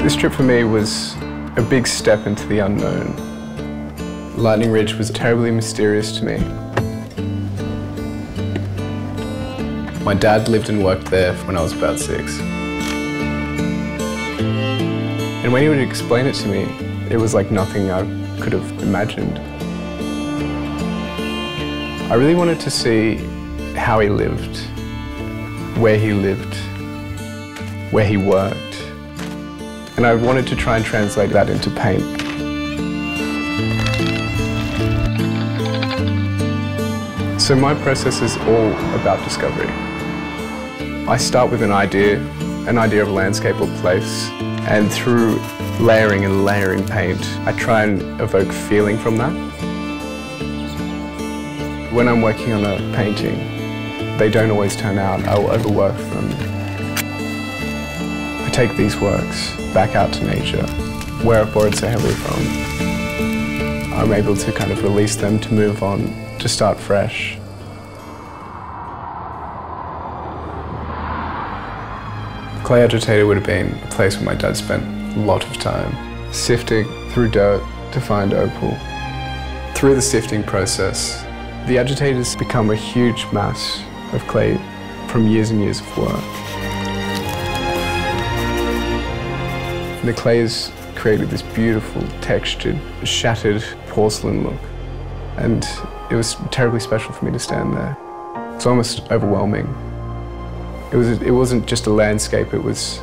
This trip for me was a big step into the unknown. Lightning Ridge was terribly mysterious to me. My dad lived and worked there when I was about 6. And when he would explain it to me, it was like nothing I could have imagined. I really wanted to see how he lived, where he lived, where he worked. And I wanted to try and translate that into paint. So my process is all about discovery. I start with an idea of a landscape or place, and through layering and layering paint, I try and evoke feeling from that. When I'm working on a painting, they don't always turn out. I'll overwork them. I take these works back out to nature, where I've borrowed so heavily from. I'm able to kind of release them to move on, to start fresh. Clay agitator would have been a place where my dad spent a lot of time sifting through dirt to find opal. Through the sifting process, the agitators become a huge mass of clay from years and years of work. The clay has created this beautiful, textured, shattered porcelain look, and it was terribly special for me to stand there. It's almost overwhelming. It wasn't just a landscape, it was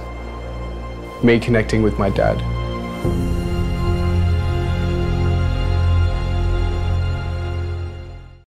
me connecting with my dad.